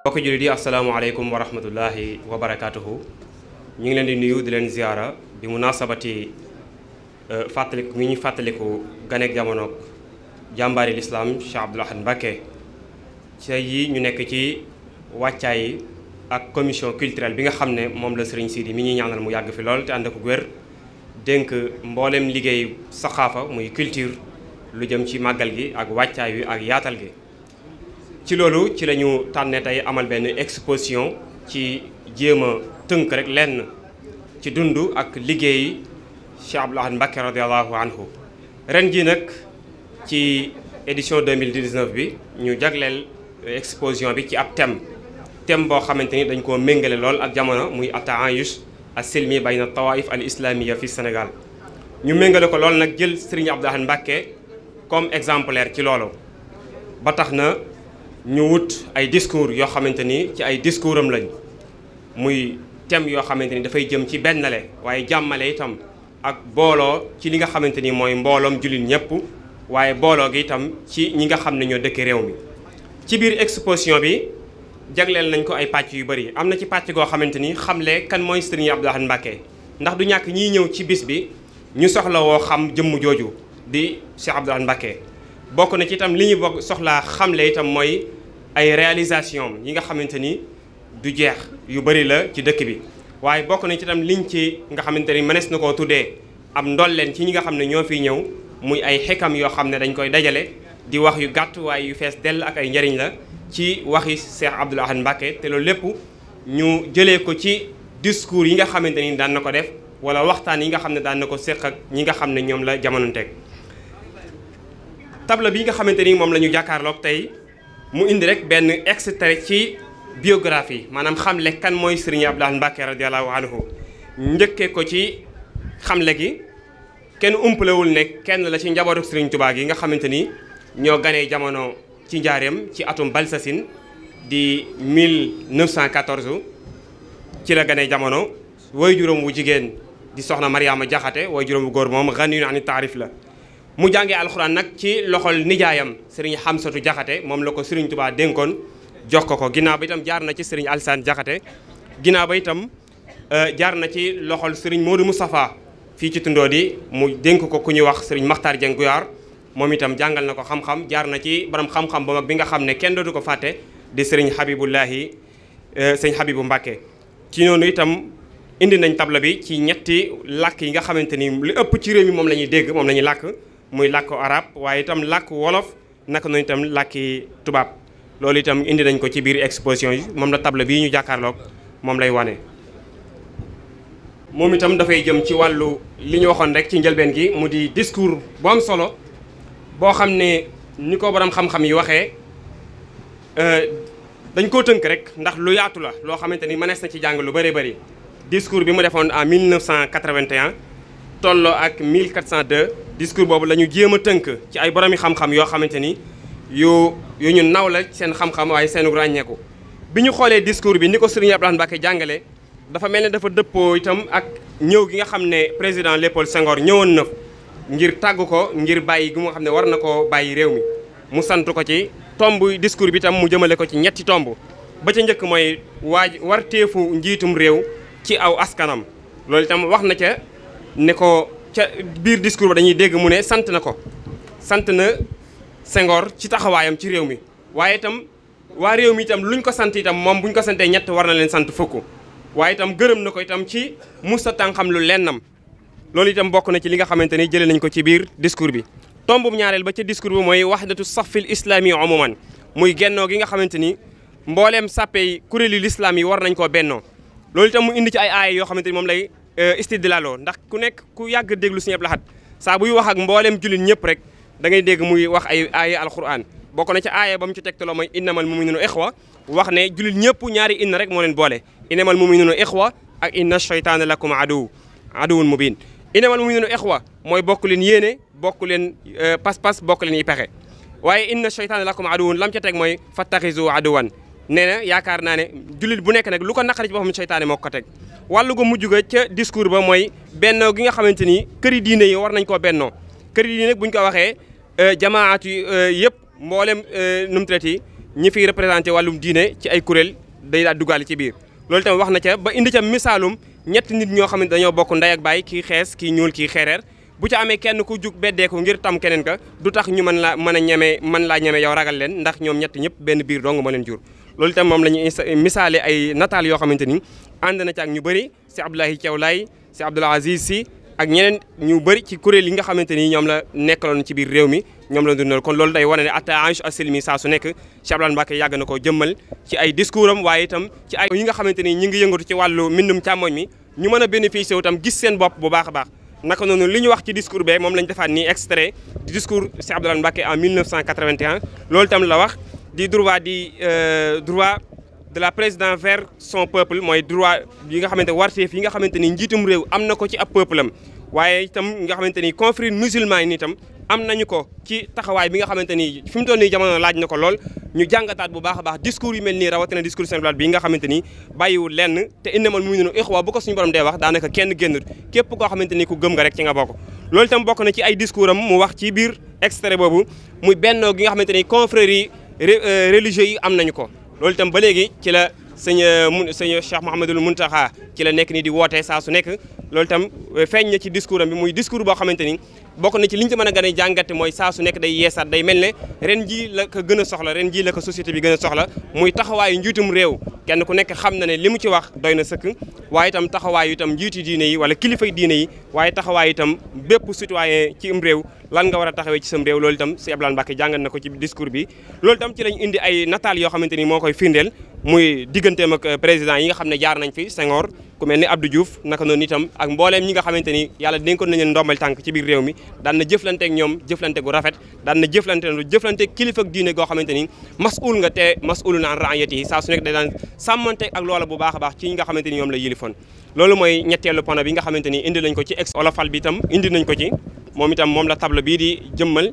mbokk jullit yi asalaamaaleykum wa rahmatullahi wa barakaatuhu ñu ngi leen di nuyu di leen ziyaara bi munasabati fàttaliku mi ñu fàttaliku ganeek jamono jàmbaari lislaam Cheikh Abdoul Ahad Mbacké tey yi ñu nekk ci wàccaay ak commission culturelle bi nga xam ne moom la Serigne Sidi mi ñuy ñaanal mu yàgg fi lool te ànd ak wér dénk mboolem liggéey saxaafa muy culture lu jëm ci màggal gi ak wàccaay wi ak yaatal gi. ci loolu ci la ñu tànnee tey amal benn exposition ci jéem a tënk rek lenn ci dund ak liggéey Cheikh Abdoul Ahad Mbacké radiallahu anhu ren ji nag ci édition 2019 bi ñu jagleel exposition bi ci ab thème boo xamante ni dañ koo méngale lool ak jamono muy at-ta'ayush as-silmi bayna tawaif al islamiyya fi Sénégal ñu méngale ko lool nag jël Serigne Abdoul Ahad Mbacké comme exemplaire ci loolu ba tax na ñu wut ay discours yoo xamante ni ci ay discours am lañ muy thème yoo xamante ni dafay jëm ci bennale waaye jàmmale itam ak booloo ci li nga xamante ni mooy mbooloom jullit ñëpp waaye booloo gi itam ci ñi nga xam ne ñoo dëkk réew mi. ci biir exposition bi jagleel nañ ko ay pàcc yu bari am na ci pàcc goo xamante ni xamle kan mooy Serigne Abdoul Ahad Mbacké ndax du ñàkk ñiy ñëw ci bis bi ñu soxla woo xam jëmm jooju di Cheikh Abdoul Ahad Mbacké bokk na ci itam li ñu bokk soxlaa xamle itam mooy ay réalisation yi nga xamante ni du jeex yu bari la ci dëkk bi waaye bokk na ci itam liñ ci nga xamante ni mënees na koo tuddee am ndolleen ci ñi nga xam ne ñoo fiy ñëw muy ay xikam yoo xam ne dañ koy dajale di wax yu gàtt waaye yu fees dell ak ay njariñ la ci waxi Cheikh Abdoul Ahad Mbacké te loolu lépp ñu jëlee ko ci discours yi nga xamante ni daan na ko def wala waxtaan yi nga xam ne daan na ko séq ak ñi nga xam ne ñoom la jamononteeg table bi nga xamante ni moom la ñu jàkkaarloog tey mu indi rek benn extrait ci biographie maanaam xamle kan mooy Serigne Abdoul Ahad Mbacké radiallahu anhu njëkkee ko ci xamle gi kenn umpalewul ne kenn la ci njabootu Serigne Touba gi nga xamante ni ñoo ganee jamono ci njaareem ci atum Balsasine di 1914 ci la ganee jamono way juróom wu jigéen di soxna Mariama Jaxate way juróom wu góor moom ganiyun ani taarif la mu jàngee alxuraan nag ci loxol nijaayam Serigne Xamsatu Jaxate moom la ko Serigne Touba dénkoon jox ko ginnaaw ba itam jaar na ci Serigne Alsaan Jaxate ginnaaw ba itam jaar na ci loxol Serigne Modou Moustapha fii ci tundoo di mu dénk ko ku ñuy wax Serigne Makhtar Dieng Guyaar moom itam jàngal na ko xam-xam jaar na ci borom xam-xam ba mag bi nga xam ne kenn dootu ko fàtte di Serigne Habibullahi Serigne Habibu Mbacké ci noonu itam indi nañ table bi ci ñetti làkk yi nga xamante ni li ëpp ci réew mi moom la ñuy dégg moom la ñuy làkk muy làkku arab waaye itam làkk wolof naka noonu itam làkki tubaab loolu itam indi nañ ko ci biir exposition yi moom la table bii ñu jàkkaarloog moom lay wane. moom itam dafay jëm ci wàllu li ñu waxoon rek ci njëlbeen gi mu di discours bu am solo boo xam ne ni ko borom xam-xam yi waxee dañ koo tënk rek ndax lu yaatu la loo xamante ni mënees na ci jàng lu bëree bëri. discours bi mu defoon en 1981 tolloo ak 1402 discours boobu la ñu jéem a tënk ci ay boromi xam-xam yoo xamante ni yu ñu naw la seen xam-xam waaye seenu ràññeeku. bi ñu xoolee discours bi ni ko Serigne Abdoul Ahad Mbacké jàngale dafa mel ne dafa dëppoo itam ak ñëw gi nga xam ne président Léopold Senghor ñëwoon na ngir tàgg ko ngir bàyyi gi nga xam ne war na koo bàyyi réew mi mu sant ko ci tomb discours bi itam mu jëmale ko ci ñetti tomb ba ca njëkk mooy warteefu njiitum réew ci aw askanam loolu itam wax na ca ne ko ca biir discours ba dañuy dégg mu ne sant na Senghor ci taxawaayam ci réew mi waaye itam waa réew mi itam luñ ko sant itam moom buñ ko santee ñett war na leen sant fukk waaye itam gërëm na ko itam ci musta tànqam lu lennam loolu itam bokk na ci li nga xamante ni jëlee nañ ko ci biir discours bi tombu ñaareel ba ca discours bi mooy wahdatu safil islami umuman muy gennoo gi nga xamante ni mbooleem sàppe yi kuréelu l'islam yi war nañ koo bennoo loolu itam mu indi ci ay aaya yoo xamante ni moom lay istidlaloo ndax ku nekk ku yàgg déglu Serigne Abdoul Ahad saa buy wax ak mbooleem jullit ñëpp rek da ngay dégg muy wax ay aaya alquran bokk na ci aaya ba mu ci tegtaloo mooy innamal mu'minuna ixwa wax ne jullit ñëpp ñaari inna rek moo leen boole innamal mu'minuna ixwa ak inna shaytaana lakum aduwwun mubin innamal mu'minuna ixwa mooy bokk leen yéene bokk leen pas-pas bokk leen yi pexe waaye inna shaytaana lakum aduwwun lam ca teg mooy fattaxizu aduwan nee na yaakaar naa ne jullit bu nekk nag lu ko naqari ci boppam seytaane moo ko teg wàllu go mujj ga ca discours ba mooy bennoo gi nga xamante ni këri diine yi war nañ koo bennoo këri diine nag bu ñu ko waxee jamaat yëpp mboolem nu mu traité ñi fiy représenté wàllum diine ci ay kuréel day daal duggaale ci biir loolu tamit wax na ca ba indi ca misaalum ñetti nit ñoo xamante dañoo bokk ndey ak baay kii xees kii ñuul kii xeereer bu ca amee kenn ku jug beddeeku ngir tam keneen ka du tax ñu mën laa ñeme yow ragal leen ndax ñoom ñett ñëpp benn biir dong moo leen jur loolu itam moom la ñu misaale ay nataal yoo xamante ni ànd na ci ak ñu bëri si Abdoulaye Thiaw Laye si Abdoul Aziz Sy ak ñeneen ñu bëri ci kuréel yi nga xamante ni ñoom la nekkaloon ci biir réew mi ñoom la dundal kon loolu day wane ne attache asilmi saa su nekk Cheikh Abdoulaye Mbacké yàgg na ko jëmmal ci ay discours am waaye itam ci ay yi nga xamante ni ñi ngi yëngatu ci wàllu mbindum càmmoñ mi ñu mën a bénéficier wu itam gis seen bopp bu baax a baax naka noonu li ñu wax ci discours be moom lañ defaat nii extrait du discours Cheikh Abdoulaye Mbacké en 1981 loolu itam la wax di droit de la présidence vers son peuple mooy droit yi nga xamante warteef yi nga xamante ni njiitum réew am na ko ci ab peuple am waaye itam nga xamante ni confrères musulmans yi itam am nañu ko ci taxawaay bi nga xamante ni fi mu toll nii jamono laaj na ko lool ñu jàngataat bu baax a baax discours yu mel nii rawatina discours Sëñ Abdou bi nga xamante ni bàyyiwul lenn te innamal mu'minuuna ixwa bu ko suñu borom dee wax daanaka kenn génnut képp koo xamante ni ku gëm nga rek ci nga bokk loolu itam bokk na ci ay discours am mu wax ci biir extrait boobu muy bennoo gi nga xamante ni confrères yi religieux yi am nañu ko loolu itam ba léegi ci la sëñ Cheikh Mouhamadoul Mountakha ci la nekk ni di woote saa su nekk loolu itam feeñ na ci discours am bi muy discours boo xamante ni bokk na ci li ñu ci mën a gën a jàngate mooy saa su nekk day yeesaat day mel ne ren jii la ko gën a soxla ren jii la ko société bi gën a soxla muy taxawaayu njiitum réew kenn ku nekk xam na ne li mu ci wax doy na sëkk waaye itam taxawaayu itam njiitu diine yi wala kilifay diine yi waaye taxawaayu itam bépp citoyen ci am réew lan nga war a taxawee ci sam réew loolu itam Sëñ Abdoulaye Mbacké jàngat na ko ci discours bi loolu itam ci lañ indi ay nataal yoo xamante ni moo koy firndeel muy digganteem ak président yi nga xam ne jaar nañ fi Senghor ku mel ni Abdou Diouf naka noonu itam ak mbooleem ñi nga xamante ni yàlla dénkoon nañ leen ndombal tànk ci biir réew mi daan na jëflanteeg ñoom jëflante gu rafet daan na jëflanteeg kilifa ak diine goo xamante ni masul nga te masulun an raayati yi saa su nekk day daan sàmmanteeg ak loola bu baax a baax ci ñi nga xamante ni ñoom la yilifoon loolu mooy ñetteelu pono bi nga xamante ni indi nañ ko ci ex olofal bi itam indi nañ ko ci moom itam moom la table bii di jëmmal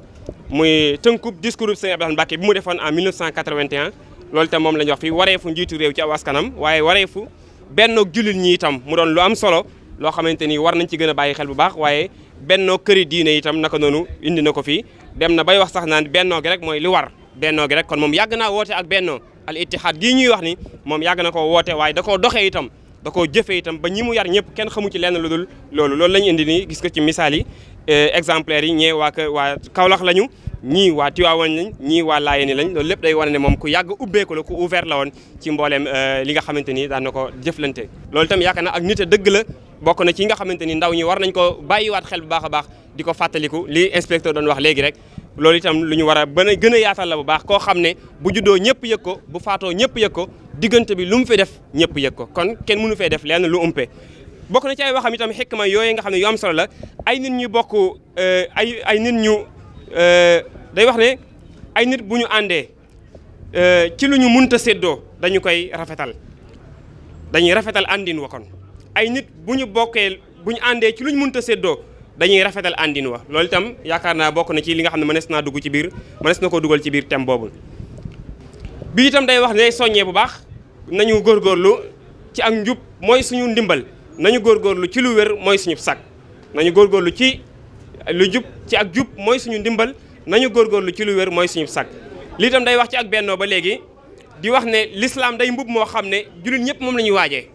muy tënkub discours Sëñ Abdoulaye Mbacké bi mu defoon en 1981 loolu itam moom la ñu wax fii wareefu njiitu réew ci aw askanam waaye wareefu bennoo jullit ñi itam mu doon lu am solo loo xamante ni war nañ ci gën a bàyyi xel bu baax waaye bennoo këri diine itam naka noonu indi na ko fii dem na bay wax sax naan bennoo gi rek mooy li war bennoo gi rek kon moom yàgg naa woote ak bennoo al ittihaad gii ñuy wax ni moom yàgg na ko woote waaye da koo doxee itam da koo jëfee itam ba ñi mu yar ñëpp kenn xamu ci lenn lu dul loolu lañu indi nii gis ko ci misaal yi exemplaires yi ñee waa Kaolack lañu ñii waa Tivaouane lañ ñii waa Laayeen lañ loolu lépp day wane ne moom ku yàgg ubbeeku la ku ouvert la woon ci mbooleem li nga xamante ni daan na ko jëflante loolu itam yaakaar na ak nit a dëgg la bokk na ci nga xamante ni ndaw ñi war nañ ko bàyyiwaat xel bu baax a baax di ko fàttaliku li inspecteur doon wax léegi rek loolu itam lu ñu war a gën a yaatal la bu baax koo xam ne bu juddoo ñëpp yëg ko bu faatoo ñëpp yëg ko diggante bi lu mu fi def ñëpp yëg ko kon kenn mënu fee def lenn lu umpe bokk na ci ay waxam itam xikma yooyu nga xam ne yu am solo la ay nit ñu bokk ay nit ñu day wax ne ay nit bu ñu àndee ci lu ñu munta séddoo dañu koy rafetal dañuy rafetal àndin wa kon ay nit bu ñu àndee ci lu ñu munta séddoo dañuy rafetal àndin wa loolu itam yaakaar naa bokk na ci li nga xam ne mënees na koo dugal ci biir thème boobu bi itam day wax ne soññee bu baax nañu góorgóorlu ci ak njub mooy suñu ndimbal nañu góorgóorlu ci lu wér mooy suñu sag nañu góorgóorlu ci lu jub ci ak jub mooy suñu ndimbal nañu góorgóorlu ci lu wér mooy suñu sag lii itam day wax ci ak bennoo ba léegi di wax ne l'islam day mbub moo xam ne jullit ñëpp moom la ñuy waajee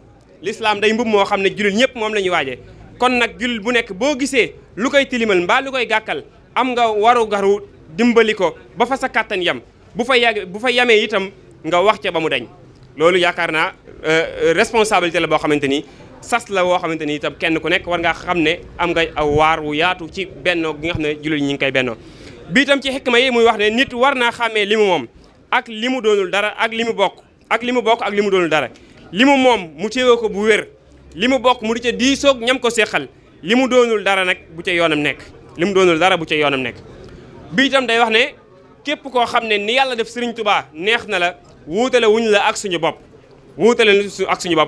l'islam day mbub moo xam ne jullit ñëpp moom la ñuy waajee kon nag jullit bu nekk boo gisee lu koy tilimal mbaa lu koy gàkkal am nga waru garu dimbali ko ba fa sa kàttan yam bu fa yamee itam nga wax ca ba mu dañ loolu yaakaar naa responsabilité la boo xamante ni sas la woo xamante ni itam kenn ku nekk war ngaa xam ne am nga aw waar wu yaatu ci bennoo gi nga xam ne jullit ñi ngi koy bennoo bi itam ci xikma yi muy wax ne nit war naa xàmmee li mu moom ak li mu doonul dara ak li mu bokk ak li mu doonul dara li mu moom mu téewee ko bu wér li mu bokk mu di ca diisoog ñam ko seqal li mu doonul dara nag bu ca yoonam nekk bi itam day wax ne képp koo xam ne ni yàlla def Sëriñ Tuubaa neex na la wuutale wuñ la ak suñu bopp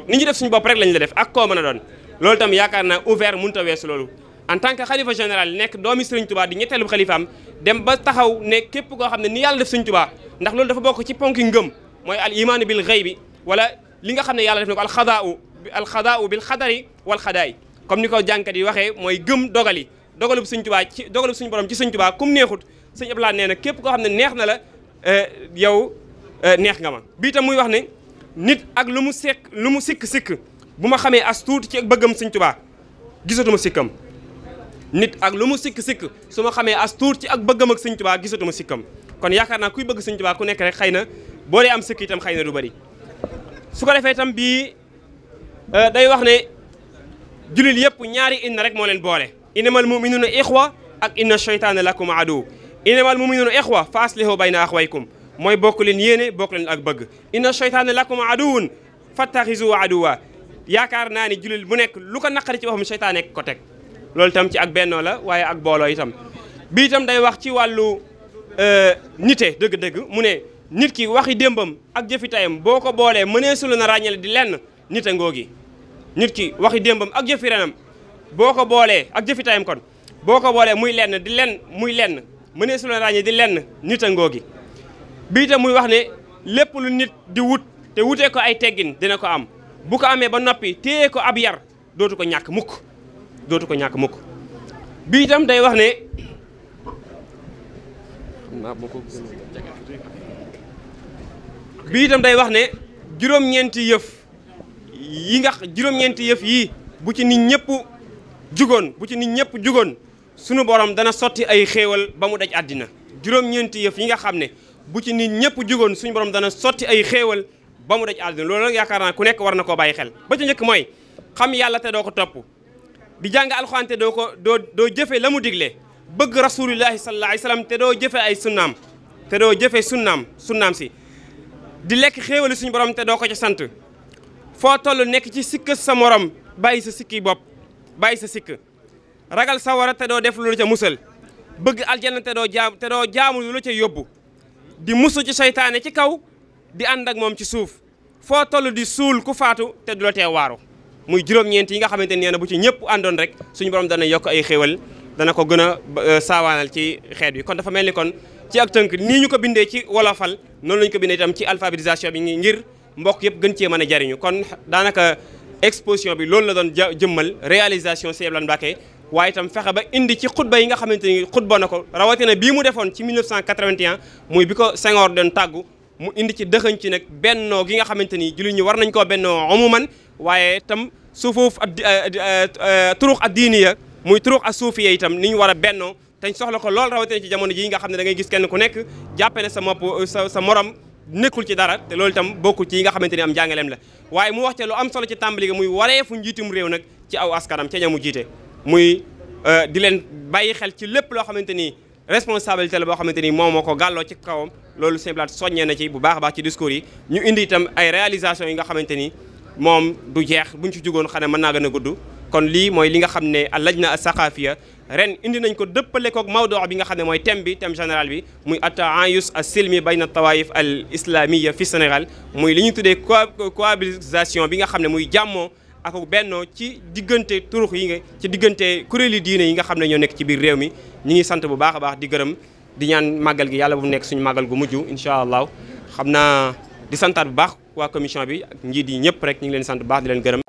ni ñu def suñu bopp rek lañ la def ak koo mën a doon loolu itam yaakaar naa ouvert mënut a weesu loolu en tant que xalifa général nekk doomi Sëriñ Tuubaa di ñetteelu xalifaam dem ba taxaw ne képp koo xam ne ni yàlla def Sëriñ Tuubaa ndax loolu dafa bokk ci ponki ngëm mooy al imaanu bil ghaybi wala li nga xam ne yàlla def na ko alxadaau bil xadari wal xadaay comme ni ko jànkat yi waxee mooy gëm dogali dogalub Sëñ Tuubaa ci dogalub suñu borom ci Sëñ Tuubaa kum neexut sëñ Abdou Lahad nee na képp koo xam ne neex na la yow neex nga ma bii tam muy wax ne nit ak lu mu sikk bu ma xamee as tuuti ci bëggam Sëñ Tuubaa gisatuma sikkam nit ak lu mu sikk su ma xamee as tuuti ci ak bëggam ak Sëñ Tuubaa gisatuma sikkam kon yaakaar naa kuy bëgg Sëñ Tuubaa ku nekk rek xëy na boo dee am sikk itam xëy na du bari su ko defee itam bii day wax ne jullit yëpp ñaari inna rek moo leen boole innamal mu'minuuna ixwa ak inna shaytaana lakum aduw innamal mu'minuuna ixwa fa aslihu bayna axwaykum mooy bokk leen yéene bokk leen ak bëgg inna shaytaana lakum aduwun fattaxizu aduwa yaakaar naa ni jullit bu nekk lu ko naqari ci waxam seytaane ko teg loolu itam ci ak bennoo la waaye ak booloo itam bii itam day wax ci wàllu nite dëgg-dëgg mu ne nit ki waxi démbam ak jëfi tayam boo ko boolee mëneesu la na ràññale di lenn nite ngoogi nit ki waxi démbam ak jëfi renam boo ko boolee ak jëfi tayam kon boo ko boolee muy lenn mëneesu la ràññale di lenn nite ngoogi bii itam muy wax ne lépp lu nit di wut te wutee ko ay teggin dina ko am bu ko amee ba noppi téye ko ab yar dootu ko ñàkk mukk bii itam day wax ne juróom-ñeenti yëf yii bu ci nit ñëpp jugoon sunu borom dana sotti ay xéewal ba mu daj àddina juróom-ñeenti yëf yi nga xam ne bu ci nit ñëpp jugoon suñu borom dana sotti ay xéewal ba mu daj àddina loolu nag yaakaar naa ku nekk war na koo bàyyi xel ba ca njëkk mooy xam yàlla te doo ko topp di jàng alxuraan te doo jëfe la mu digle bëgg rasulillahi sallallahu alayhi wasallam te doo jëfe ay sunnaam te doo jëfe sunnaam si di lekk xéewali suñu borom te doo ko ca sant foo toll nekk ci sikk sa morom bàyyi sa sikki bopp bàyyi sa sikk ragal sawara te doo def lu la ca musal bëgg aljanna te doo jaamu lu la ca yóbbu di musu ci seytaane ci kaw di ànd ak moom ci suuf foo toll di suul ku faatu te du la tee waaru muy juróom-ñeent yi nga xamante ne bu ci ñëpp àndoon rek suñu borom dana yokk ay xéewal dana ko gën a saawaanal ci xeet bi kon dafa mel ni kon ci ak tënk nii ñu ko bindee ci wolofal noonu lañu ko bindee itam ci alphabétisation bi ngir mbokk yëpp gën cee mën a jariñu kon daanaka exposition bi loolu la doon jëmmal réalisation Sëñ Abdou Lahad Mbacké waaye itam fexe ba indi ci xutba yi nga xamante ni xutba na ko rawatina bii mu defoon ci 1981 muy bi ko Senghor doon tàggu mu indi ci dëxëñ ci nag bennoo gi nga xamante ni jullit ñi war nañ koo bennoo umuman waaye itam sufuuf turuq ad diiniya muy turuq as suufiya itam ni ñu war a bennoo te soxla ko lool rawatina ci jamono ji nga xam ne da ngay gis kenn ku nekk jàppe ne sa morom nekkul ci dara te loolu itam bokkul ci yi nga xamante ni am njàngaleem la waaye mu wax te lu am solo ci tàmbali ga muy wareefu njiitum réew nag ci aw askanam ca ñamu jiite muy di leen bàyyi xel ci lépp loo xamante ni responsabilité la boo xamante ni moom moo ko gàlloo ci kawam loolu Sëñ Abdou Lahad soññee na ci bu baax a baax ci discours yi ñu indi itam ay réalisation yi nga xamante ni moom du jeex buñ ci jugoon xam ne mën naa gën a gudd kon lii mooy li nga xam ne lajna as-saqafiya ren indi nañ ko dëppale koog mawduu bi nga xam ne mooy thème général bi muy at-ta'ayus as-silmi bayna at-tawaif al-islamiyya fi Sénégal muy li ñu tuddee cohabitation bi nga xam ne muy jàmmoo ak bennoo ci diggante turux yi nga ci diggante kuréeli diine yi nga xam ne ñoo nekk ci biir réew mi ñi ngi sant bu baax a baax di gërëm di ñaan màggal gi yàlla bu mu nekk suñu màggal gu mujj incha allah xam naa di santaat bu baax waa commission bi ak njiit yi ñëpp rek ñu ngi leen sant bu baax di leen gërëm